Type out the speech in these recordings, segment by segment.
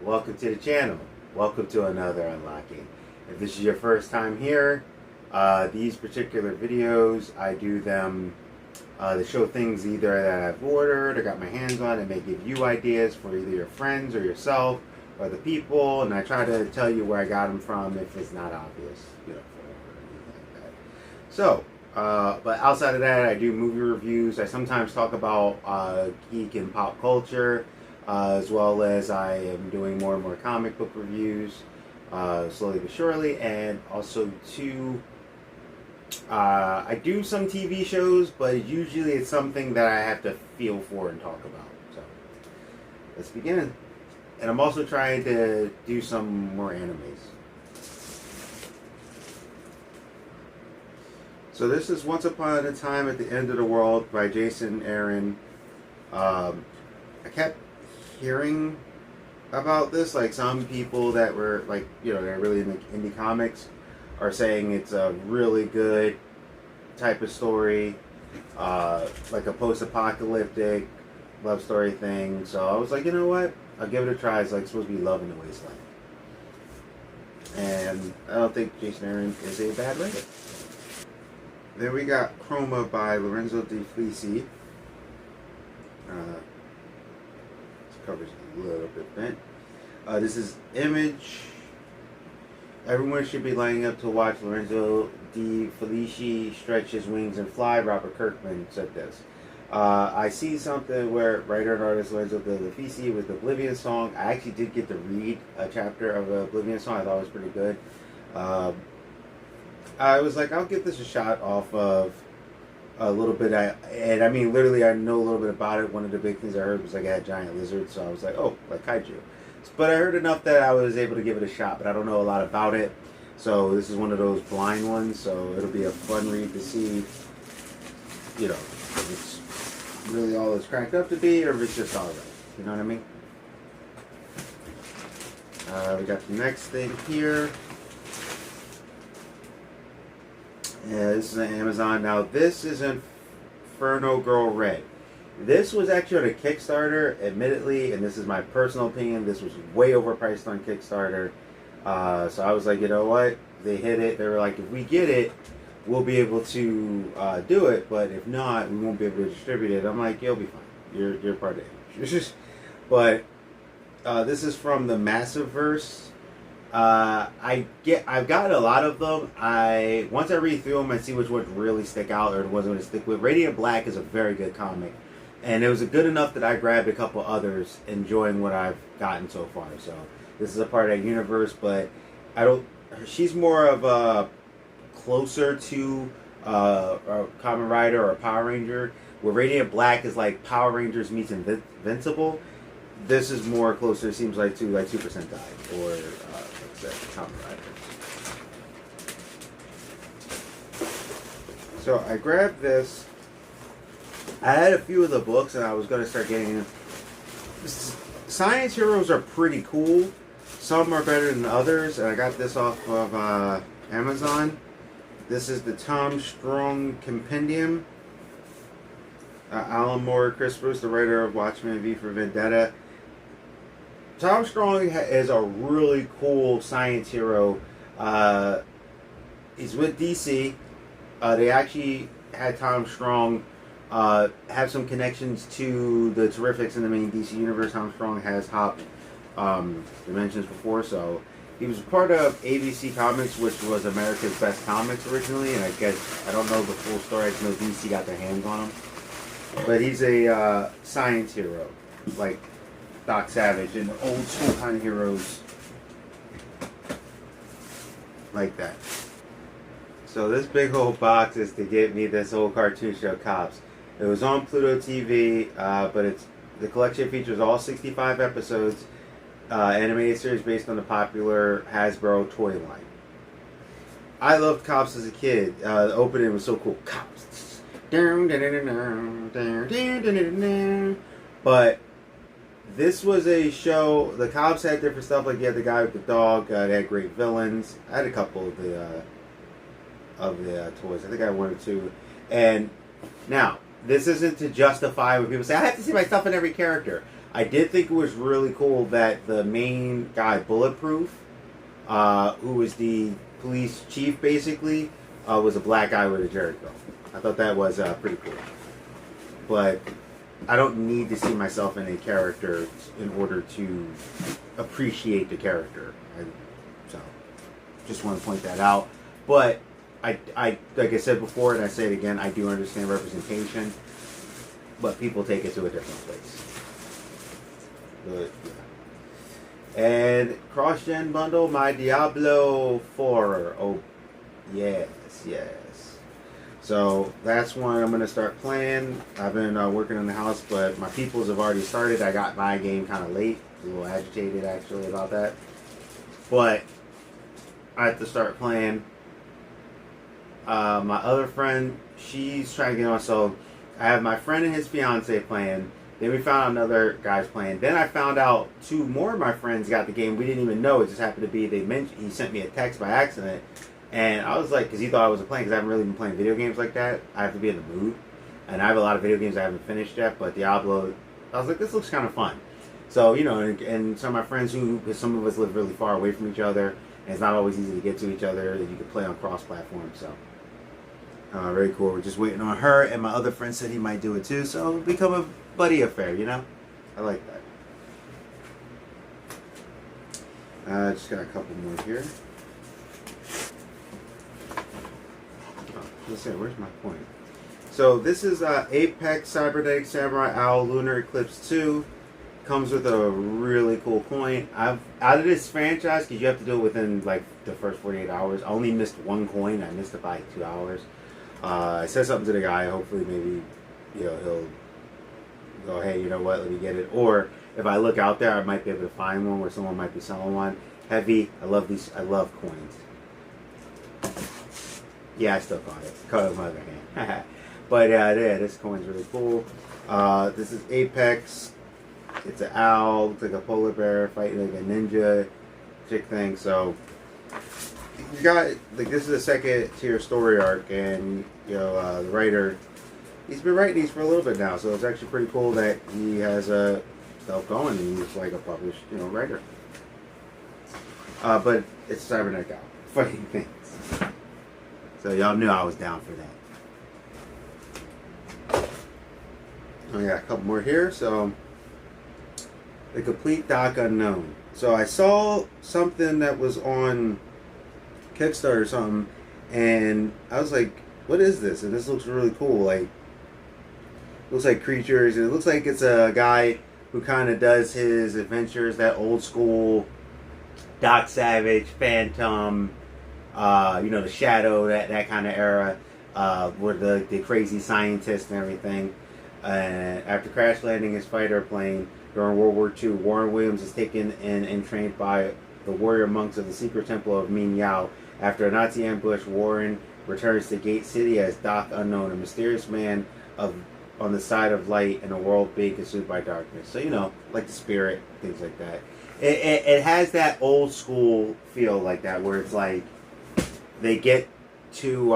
welcome to the channel. Welcome to another unlocking. If this is your first time here, these particular videos, I do them to show things either that I've ordered or got my hands on. It may give you ideas for either your friends or yourself or the people, and I try to tell you where I got them from if it's not obvious, or anything like that. So, but outside of that, I do movie reviews. I sometimes talk about geek and pop culture, as well as I am doing more and more comic book reviews, slowly but surely, and also I do some TV shows, but usually it's something that I have to feel for and talk about. So let's begin. And I'm also trying to do some more animes. So this is Once Upon a Time at the End of the World by Jason Aaron. I kept hearing about this, like some people that were like, they're really into indie comics are saying it's a really good type of story, like a post-apocalyptic love story thing. So I was like, you know what? I'll give it a try. It's like supposed to be Love in the Wasteland. And I don't think Jason Aaron is a bad writer. Then we got Chroma by Lorenzo De Felici. This cover's a little bit bent. This is Image. Everyone should be lining up to watch Lorenzo De Felici stretch his wings and fly. Robert Kirkman said this. I see something where writer and artist Lorenzo De Felici with the Oblivion song. I actually did get to read a chapter of the Oblivion song. I thought it was pretty good. I was like, I'll give this a shot off of a little bit. I mean, literally, I know a little bit about it. One of the big things I heard was like it had giant lizards. So I was like, oh, like kaiju. But I heard enough that I was able to give it a shot, but I don't know a lot about it. So this is one of those blind ones, so it'll be a fun read to see, if it's really all it's cracked up to be, or if it's just alright. You know what I mean? We got the next thing here. Yeah, this is on Amazon. Now this is Inferno Girl Red. This was actually on a Kickstarter, admittedly, and this is my personal opinion. This was way overpriced on Kickstarter. So I was like, you know what? They hit it. They were like, if we get it, we'll be able to do it. But if not, we won't be able to distribute it. I'm like, you'll be fine. You're part of it. But this is from the Massiveverse. I've got a lot of them. Once I read through them, I see which ones really stick out or the ones I'm going to stick with. Radiant Black is a very good comic. And it was good enough that I grabbed a couple others, enjoying what I've gotten so far. So this is a part of that universe, but she's more of a closer to a Kamen Rider or a Power Ranger, where Radiant Black is like Power Rangers meets Invincible. This is more closer, it seems like, to like Super Sentai or like I said, Kamen Rider. So I grabbed this. I had a few of the books and I was going to start getting them. Science heroes are pretty cool. Some are better than others. And I got this off of Amazon. This is the Tom Strong Compendium. Alan Moore, Chris Bruce, the writer of Watchmen, V for Vendetta. Tom Strong is a really cool science hero. He's with DC. They actually had Tom Strong have some connections to the Terrifics in the main DC universe. Tom Strong has hopped dimensions before, so he was part of ABC Comics, which was America's Best Comics originally, and I don't know the full story. I just know DC got their hands on him. But he's a science hero, like Doc Savage and old school kind of heroes like that. So this big old box is to get me this old cartoon show, Cops. It was on Pluto TV, but the collection features all 65 episodes, animated series based on the popular Hasbro toy line. I loved Cops as a kid. The opening was so cool. Cops. But this was a show. The Cops had different stuff. Like you had the guy with the dog. They had great villains. I had a couple of the toys. I think I had one or two. And now, this isn't to justify when people say, I have to see myself in every character. I did think it was really cool that the main guy, Bulletproof, who was the police chief basically, was a black guy with a Jericho. I thought that was pretty cool. But I don't need to see myself in a character in order to appreciate the character. So, just want to point that out. But I like I said before, and I say it again, I do understand representation, but people take it to a different place. But yeah. And cross-gen bundle, my Diablo 4. Oh, yes. So that's one I'm going to start playing. I've been working on the house, but my peoples have already started. I got my game kind of late. A little agitated, actually, about that. But I have to start playing. My other friend, she's trying to get on. So I have my friend and his fiance playing. Then we found out another guy's playing. Then I found out 2 more of my friends got the game. We didn't even know. It just happened to be, he sent me a text by accident. And I was like, because he thought I wasn't playing, because I haven't really been playing video games like that. I have to be in the mood. And I have a lot of video games I haven't finished yet. But Diablo, I was like, this looks kind of fun. So, you know, and some of my friends some of us live really far away from each other. And it's not always easy to get to each other. And you can play on cross-platform, so. Very cool. We're just waiting on her, and my other friend said he might do it too, so it'll become a buddy affair, you know? I like that. Just got a couple more here. Oh, let's see, where's my point? So this is Apex Cybernetic Samurai Owl Lunar Eclipse 2. Comes with a really cool coin. Out of this franchise, because you have to do it within like the first 48 hours. I only missed 1 coin. I missed it by 2 hours. I said something to the guy. Hopefully, maybe he'll go, hey, you know what? Let me get it. Or if I look out there, I might be able to find one where someone might be selling one. Heavy. I love these. I love coins. Yeah, I still caught it. Caught it with my other hand. But yeah, this coin's really cool. This is Apex. It's an owl. Looks like a polar bear fighting like a ninja chick thing. So. You got, like, this is a second tier story arc, and the writer, he's been writing these for a little bit now, so it's actually pretty cool that he has stuff going, and he's like a published writer. But it's cybernetic owl fighting things, so y'all knew I was down for that. I got a couple more here. So the complete doc unknown. So I saw something that was on Kickstarter or something, and I was like, what is this? And this looks really cool. Like, looks like creatures, and it looks like it's a guy who kind of does his adventures, that old school Doc Savage, Phantom, the Shadow, that kind of era, with the crazy scientist and everything. And after crash landing his fighter plane during World War II, Warren Williams is taken in and trained by the warrior monks of the secret temple of Min Yao. After a Nazi ambush, Warren returns to Gate City as Doc Unknown, a mysterious man on the side of light in a world being consumed by darkness. So, like the Spirit, things like that. It has that old school feel like that, where it's like they get to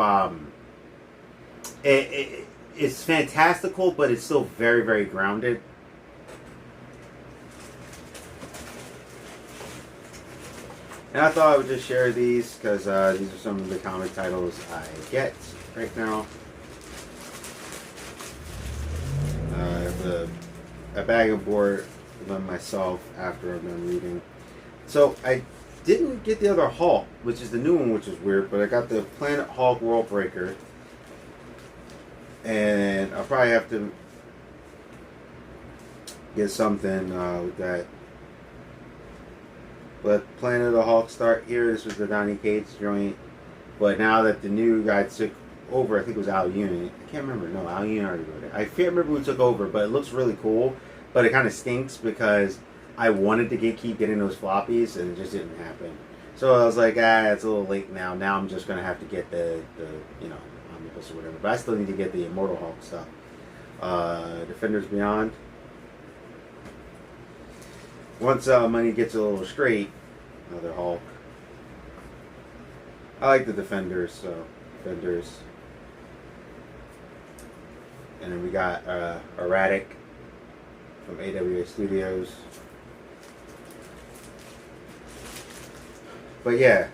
it's fantastical, but it's still very, very grounded. And I thought I would just share these because these are some of the comic titles I get right now. I have a bag of board for them myself after I've been reading. So I didn't get the other Hulk, which is the new one, which is weird, but I got the Planet Hulk World Breaker. And I'll probably have to get something with that. But Planet of the Hulk start here. This was the Donny Cates joint. But now that the new guy took over, I think it was Al Ewing. I can't remember. No, Al Ewing already wrote it. I can't remember who took over, but it looks really cool. But it kind of stinks because I wanted to keep getting those floppies, and it just didn't happen. So I was like, it's a little late now. Now I'm just going to have to get the omnibus or whatever. But I still need to get the Immortal Hulk stuff. Defenders Beyond. Once money gets a little straight, another Hulk. I like the Defenders, so Defenders. And then we got Erratic. from AWA Studios. But yeah,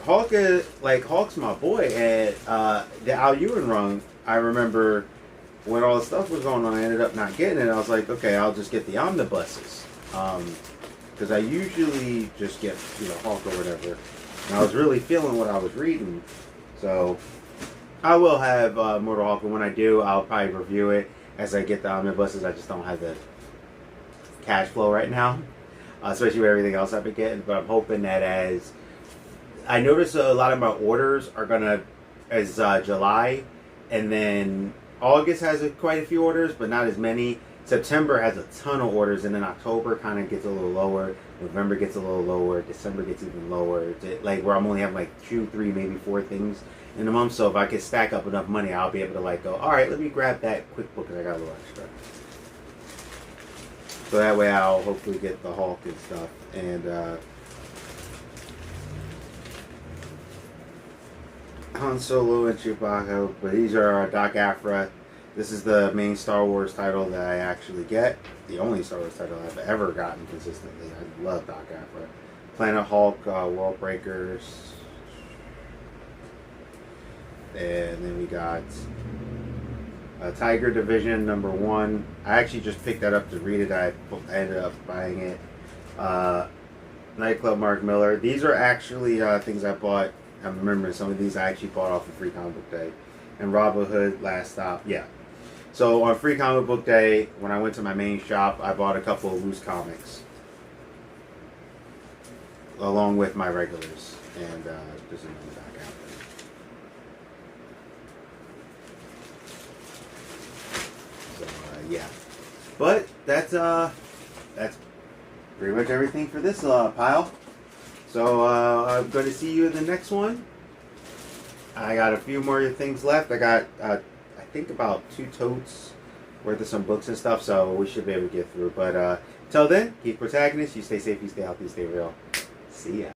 Hulk's my boy, and the Al Ewing run, I remember when all the stuff was going on, I ended up not getting it. I was like, okay, I'll just get the omnibuses, because I usually just get, Hulk or whatever. And I was really feeling what I was reading, so I will have Mortal Hulk, and when I do, I'll probably review it as I get the omnibuses. I just don't have the cash flow right now, especially with everything else I've been getting. But I'm hoping that as I notice a lot of my orders are gonna as July, and then August has quite a few orders, but not as many. September has a ton of orders, and then October kind of gets a little lower. November gets a little lower. December gets even lower. Like where I'm only having like 2, 3, maybe 4 things in a month. So if I can stack up enough money, I'll be able to like go, all right, let me grab that quick book because I got a little extra. So that way I'll hopefully get the Hulk and stuff. And Han Solo and Chewbacca, but these are Doc Aphra. This is the main Star Wars title that I actually get. The only Star Wars title I've ever gotten consistently. I love Doc Aphra. Planet Hulk, World Breakers. And then we got Tiger Division #1. I actually just picked that up to read it. I ended up buying it. Nightclub Mark Miller. These are actually things I bought. I'm remembering some of these I actually bought off of Free Comic Book Day. And Robin Hood Last Stop. Yeah. So on Free Comic Book Day, when I went to my main shop, I bought a couple of loose comics. Along with my regulars. And this is another back out. So yeah. But that's pretty much everything for this pile. So I'm going to see you in the next one. I got a few more things left. I got, I think, about 2 totes worth of some books and stuff, so we should be able to get through. But till then, keep protagonists. You stay safe, you stay healthy, you stay real. See ya.